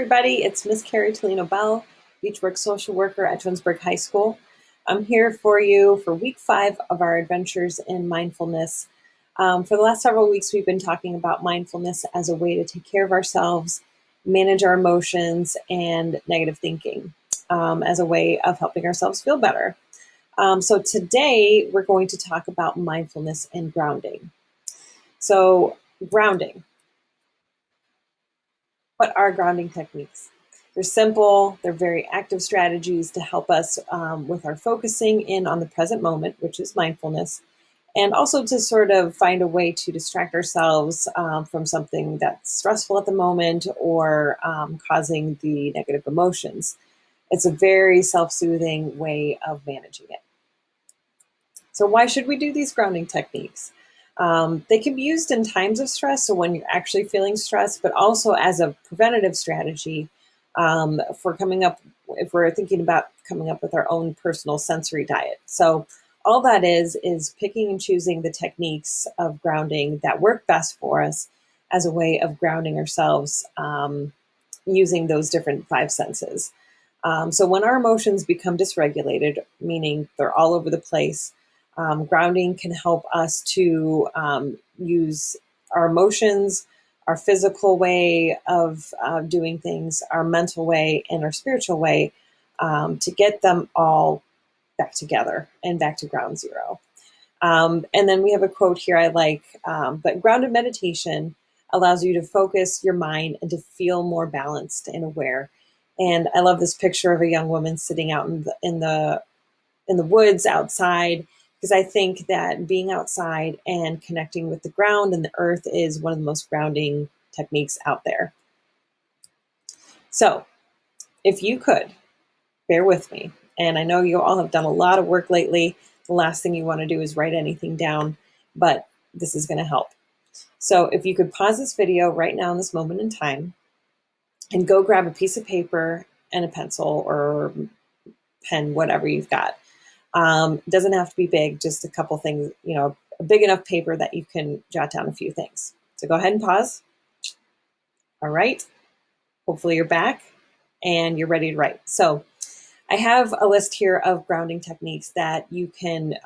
everybody. It's Miss Carrie Tulino-Bell, Beech Brook social worker at Twinsburg High School. I'm here for you for week 5 of our adventures in mindfulness. For the last several weeks, we've been talking about mindfulness as a way to take care of ourselves, manage our emotions, and negative thinking as a way of helping ourselves feel better. So today, we're going to talk about mindfulness and grounding. So grounding. What are grounding techniques? They're simple, they're very active strategies to help us with our focusing in on the present moment, which is mindfulness, and also to sort of find a way to distract ourselves from something that's stressful at the moment or causing the negative emotions. It's a very self-soothing way of managing it. So why should we do these grounding techniques? They can be used in times of stress, so when you're actually feeling stressed, but also as a preventative strategy for coming up, if we're thinking about coming up with our own personal sensory diet. So all that is picking and choosing the techniques of grounding that work best for us as a way of grounding ourselves using those different 5 senses. So when our emotions become dysregulated, meaning they're all over the place, grounding can help us to use our emotions, our physical way of doing things, our mental way, and our spiritual way to get them all back together and back to ground zero. And then we have a quote here I like, but grounded meditation allows you to focus your mind and to feel more balanced and aware. And I love this picture of a young woman sitting out in the woods outside, because I think that being outside and connecting with the ground and the earth is one of the most grounding techniques out there. So if you could, bear with me. And I know you all have done a lot of work lately. The last thing you want to do is write anything down, but this is going to help. So if you could pause this video right now in this moment in time and go grab a piece of paper and a pencil or pen, whatever you've got. Doesn't have to be big, just a couple things, a big enough paper that you can jot down a few things. So go ahead and pause. All right. Hopefully you're back and you're ready to write. So I have a list here of grounding techniques that you can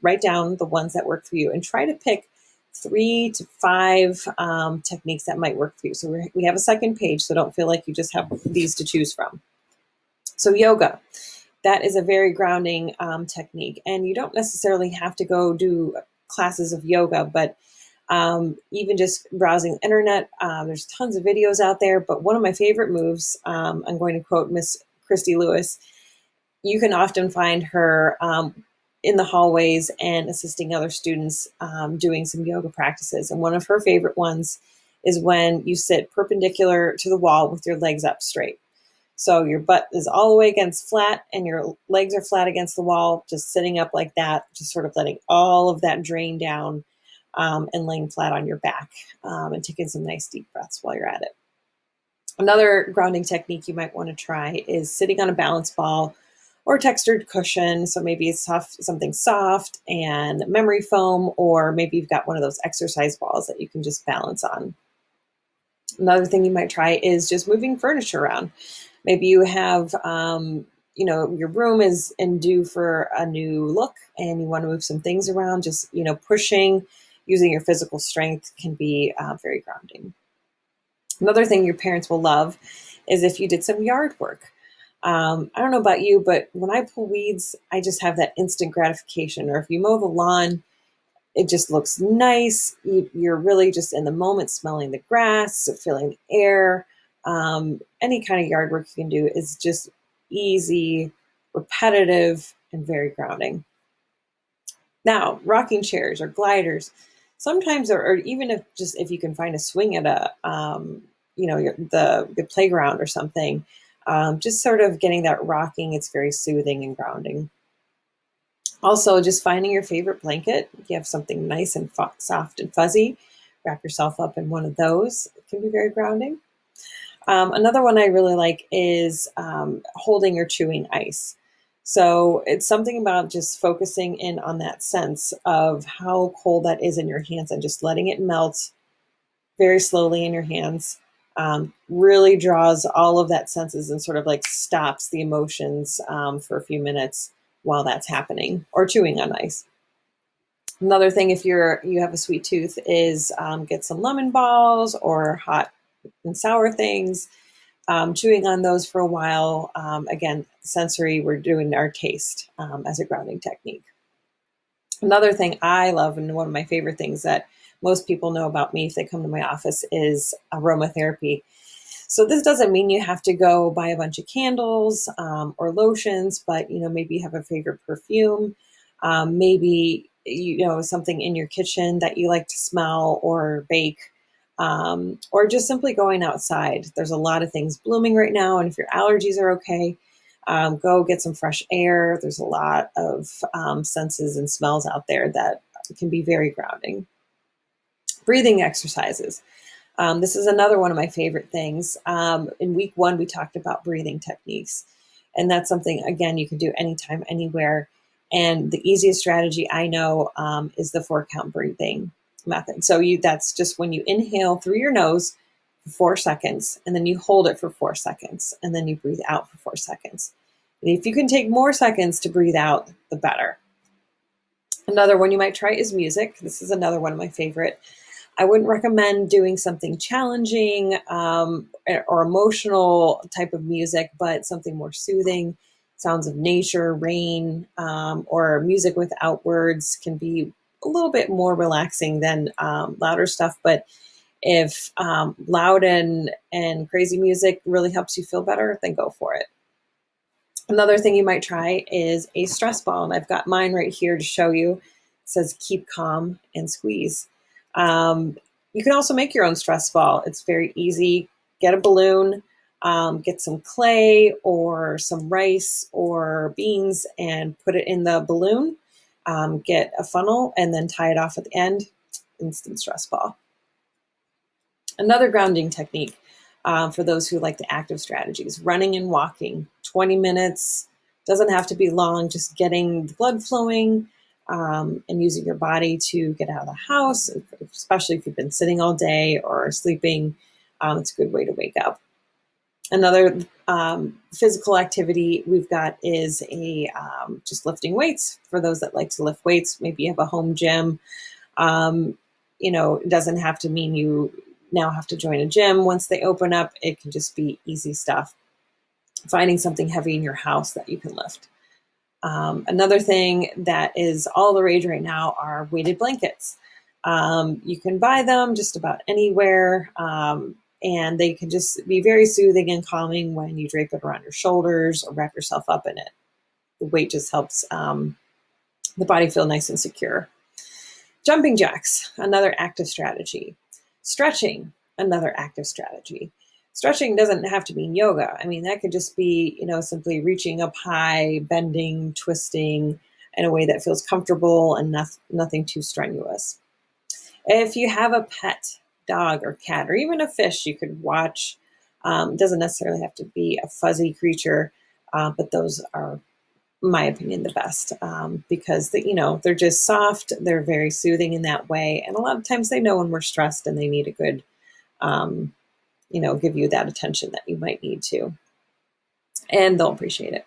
write down, the ones that work for you, and try to pick 3 to 5 techniques that might work for you. So we have a second page, so don't feel like you just have these to choose from. So yoga. That is a very grounding technique. And you don't necessarily have to go do classes of yoga, but even just browsing the internet, there's tons of videos out there. But one of my favorite moves, I'm going to quote Miss Christy Lewis, you can often find her in the hallways and assisting other students doing some yoga practices. And one of her favorite ones is when you sit perpendicular to the wall with your legs up straight. So your butt is all the way against flat and your legs are flat against the wall, just sitting up like that, just sort of letting all of that drain down and laying flat on your back and taking some nice deep breaths while you're at it. Another grounding technique you might want to try is sitting on a balance ball or textured cushion. So maybe it's something soft and memory foam, or maybe you've got one of those exercise balls that you can just balance on. Another thing you might try is just moving furniture around. Maybe you have, your room is in due for a new look and you want to move some things around. Just, pushing, using your physical strength can be very grounding. Another thing your parents will love is if you did some yard work. I don't know about you, but when I pull weeds, I just have that instant gratification. Or if you mow the lawn, it just looks nice. You're really just in the moment, smelling the grass, feeling the air. Any kind of yard work you can do is just easy, repetitive, and very grounding. Now, rocking chairs or gliders, sometimes, or even if you can find a swing at the playground or something, just sort of getting that rocking, it's very soothing and grounding. Also, just finding your favorite blanket. If you have something nice and soft and fuzzy, wrap yourself up in one of those. It can be very grounding. Another one I really like is holding or chewing ice. So it's something about just focusing in on that sense of how cold that is in your hands and just letting it melt very slowly in your hands. Really draws all of that senses and sort of like stops the emotions for a few minutes while that's happening, or chewing on ice. Another thing, if you have a sweet tooth, is get some lemon balls or hot and sour things, chewing on those for a while. Again, sensory, we're doing our taste as a grounding technique. Another thing I love, and one of my favorite things that most people know about me if they come to my office, is aromatherapy. So this doesn't mean you have to go buy a bunch of candles or lotions, but maybe you have a favorite perfume, maybe something in your kitchen that you like to smell or bake, or just simply going outside. There's a lot of things blooming right now, and if your allergies are okay, go get some fresh air. There's a lot of senses and smells out there that can be very grounding. Breathing exercises. This is another one of my favorite things. In week 1, we talked about breathing techniques, and that's something, again, you can do anytime, anywhere. And the easiest strategy I know is the 4-count breathing method. So that's just when you inhale through your nose for 4 seconds, and then you hold it for 4 seconds, and then you breathe out for 4 seconds. And if you can take more seconds to breathe out, the better. Another one you might try is music. This is another one of my favorite. I wouldn't recommend doing something challenging or emotional type of music, but something more soothing. Sounds of nature, rain, or music without words can be a little bit more relaxing than louder stuff. But if loud and crazy music really helps you feel better, then go for it. Another thing you might try is a stress ball, and I've got mine right here to show you. It says keep calm and squeeze. You can also make your own stress ball. It's very easy. Get a balloon, get some clay or some rice or beans and put it in the balloon. Get a funnel and then tie it off at the end. Instant stress ball. Another grounding technique for those who like the active strategies, running and walking, 20 minutes, doesn't have to be long, just getting the blood flowing and using your body to get out of the house, especially if you've been sitting all day or sleeping. It's a good way to wake up. Another physical activity we've got is just lifting weights. For those that like to lift weights, maybe you have a home gym. It doesn't have to mean you now have to join a gym once they open up. It can just be easy stuff. Finding something heavy in your house that you can lift. Another thing that is all the rage right now are weighted blankets. You can buy them just about anywhere, and they can just be very soothing and calming when you drape it around your shoulders or wrap yourself up in it. The weight just helps the body feel nice and secure. Jumping jacks, another active strategy. Stretching, another active strategy. Stretching doesn't have to mean yoga. I mean, that could just be, simply reaching up high, bending, twisting in a way that feels comfortable and nothing too strenuous. If you have a pet, dog or cat, or even a fish, you could watch. It doesn't necessarily have to be a fuzzy creature, but those are, in my opinion, the best because they're just soft. They're very soothing in that way, and a lot of times they know when we're stressed and they need a good, give you that attention that you might need to, and they'll appreciate it.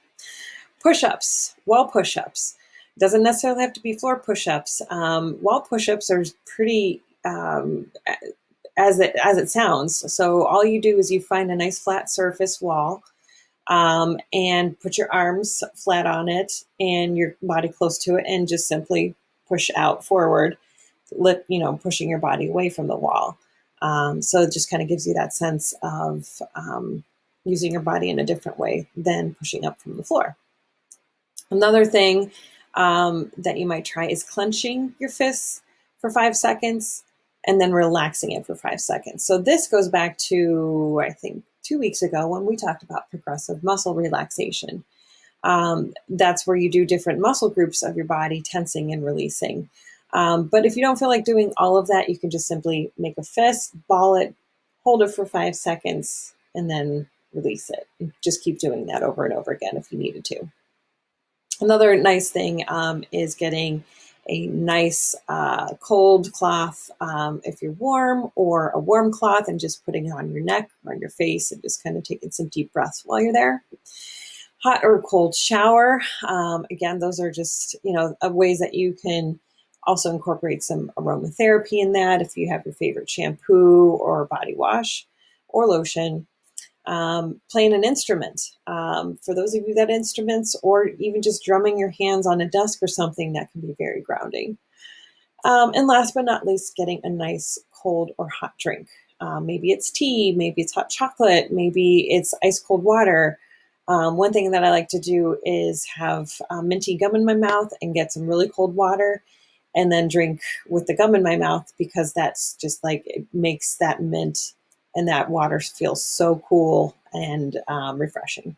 Push-ups, wall push-ups. Doesn't necessarily have to be floor push-ups. Wall push-ups are pretty as it sounds. So all you do is you find a nice flat surface wall. And put your arms flat on it and your body close to it, and just simply push out forward, pushing your body away from the wall. So it just kind of gives you that sense of using your body in a different way than pushing up from the floor. Another thing that you might try is clenching your fists for 5 seconds and then relaxing it for 5 seconds. So this goes back to, I think, 2 weeks ago when we talked about progressive muscle relaxation. That's where you do different muscle groups of your body tensing and releasing. But if you don't feel like doing all of that, you can just simply make a fist, ball it, hold it for 5 seconds, and then release it. And just keep doing that over and over again if you needed to. Another nice thing is getting a nice cold cloth if you're warm, or a warm cloth, and just putting it on your neck or on your face and just kind of taking some deep breaths while you're there. Hot or cold shower. Again, those are just, ways that you can also incorporate some aromatherapy in that if you have your favorite shampoo or body wash or lotion. Playing an instrument. For those of you that instruments, or even just drumming your hands on a desk or something, that can be very grounding. And last but not least, getting a nice cold or hot drink. Maybe it's tea, maybe it's hot chocolate, maybe it's ice cold water. One thing that I like to do is have minty gum in my mouth and get some really cold water and then drink with the gum in my mouth, because that's just like, it makes that mint and that water feel so cool and refreshing.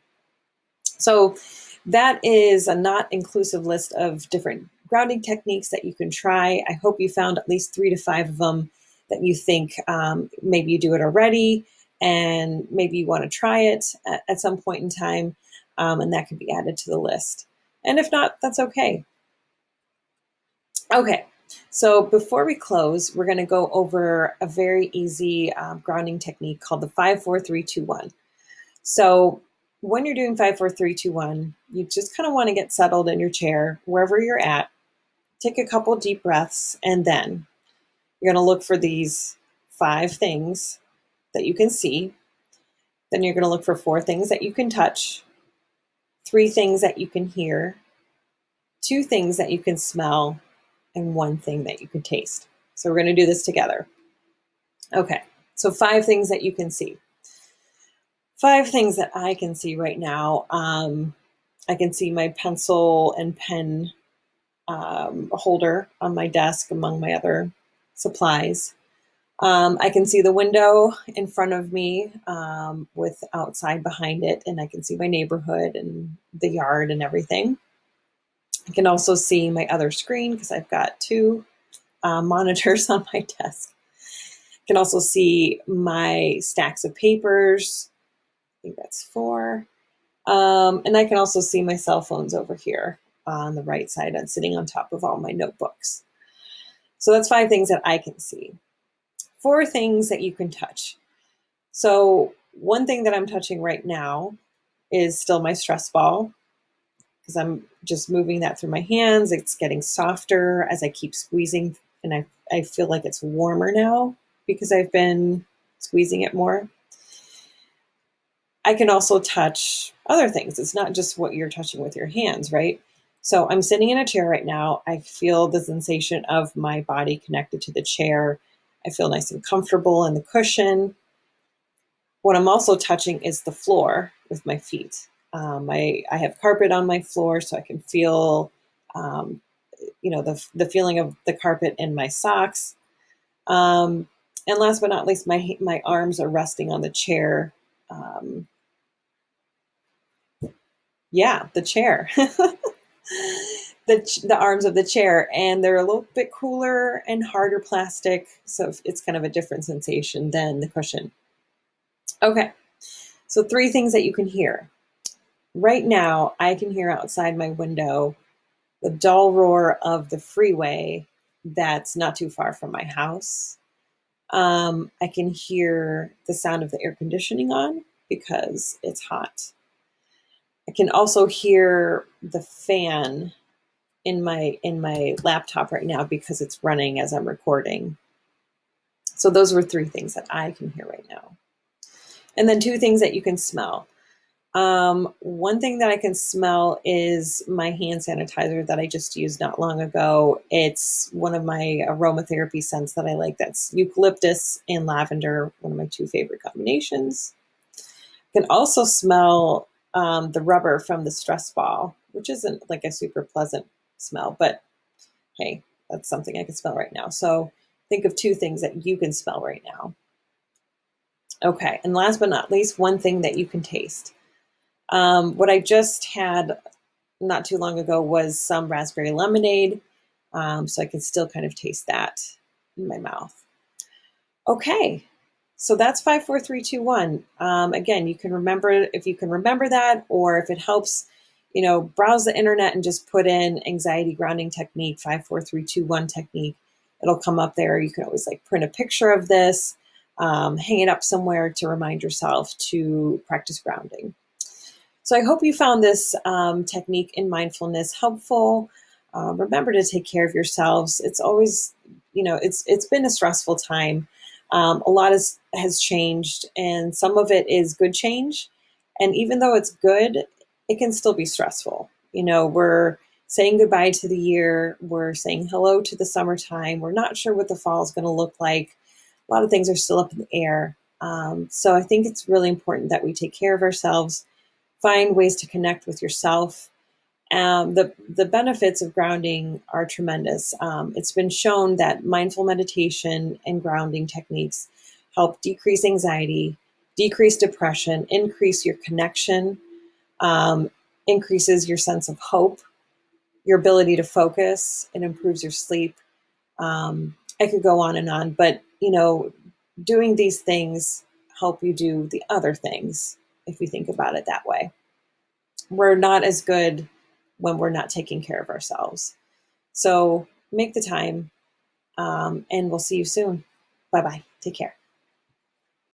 So that is a not inclusive list of different grounding techniques that you can try. I hope you found at least 3 to 5 of them that you think maybe you do it already, and maybe you want to try it at some point in time, and that could be added to the list. And if not, that's okay. Okay, so before we close, we're going to go over a very easy grounding technique called the 5-4-3-2-1. So when you're doing 5-4-3-2-1, you just kind of want to get settled in your chair, wherever you're at. Take a couple deep breaths, and then you're going to look for these 5 things that you can see. Then you're going to look for 4 things that you can touch, 3 things that you can hear, 2 things that you can smell, and 1 thing that you can taste. So we're going to do this together. Okay, so 5 things that you can see. 5 things that I can see right now. I can see my pencil and pen holder on my desk among my other supplies. I can see the window in front of me with outside behind it, and I can see my neighborhood and the yard and everything. I can also see my other screen because I've got 2 monitors on my desk. I can also see my stacks of papers. I think that's 4. And I can also see my cell phones over here on the right side and sitting on top of all my notebooks. So that's 5 things that I can see. 4 things that you can touch. So one thing that I'm touching right now is still my stress ball, because I'm just moving that through my hands. It's getting softer as I keep squeezing, and I feel like it's warmer now because I've been squeezing it more. I can also touch other things. It's not just what you're touching with your hands, right? So I'm sitting in a chair right now. I feel the sensation of my body connected to the chair. I feel nice and comfortable in the cushion. What I'm also touching is the floor with my feet. I have carpet on my floor, so I can feel, the feeling of the carpet in my socks. And last but not least, my arms are resting on the chair. The chair. The arms of the chair, and they're a little bit cooler and harder plastic, so it's kind of a different sensation than the cushion. Okay, so 3 things that you can hear. Right now, I can hear outside my window the dull roar of the freeway that's not too far from my house. I can hear the sound of the air conditioning on because it's hot. I can also hear the fan in my laptop right now because it's running as I'm recording. So those were 3 things that I can hear right now. And then 2 things that you can smell. One thing that I can smell is my hand sanitizer that I just used not long ago. It's one of my aromatherapy scents that I like. That's eucalyptus and lavender, one of my 2 favorite combinations. I can also smell the rubber from the stress ball, which isn't like a super pleasant smell, but hey, that's something I can smell right now. So think of 2 things that you can smell right now. Okay, and last but not least, 1 thing that you can taste. What I just had not too long ago was some raspberry lemonade, so I can still kind of taste that in my mouth. Okay, so that's 5-4-3-2-1. Again, you can remember, if you can remember that, or if it helps browse the internet and just put in anxiety grounding technique, 5-4-3-2-1 technique. It'll come up there. You can always print a picture of this, hang it up somewhere to remind yourself to practice grounding. So I hope you found this technique in mindfulness helpful. Remember to take care of yourselves. It's always, it's been a stressful time. A lot has changed, and some of it is good change. And even though it's good, it can still be stressful. We're saying goodbye to the year. We're saying hello to the summertime. We're not sure what the fall is going to look like. A lot of things are still up in the air. So I think it's really important that we take care of ourselves, find ways to connect with yourself. The benefits of grounding are tremendous. It's been shown that mindful meditation and grounding techniques help decrease anxiety, decrease depression, increase your connection, increases your sense of hope, your ability to focus, it improves your sleep. I could go on, but doing these things help you do the other things if we think about it that way. We're not as good when we're not taking care of ourselves. So make the time, and we'll see you soon. Bye-bye. Take care.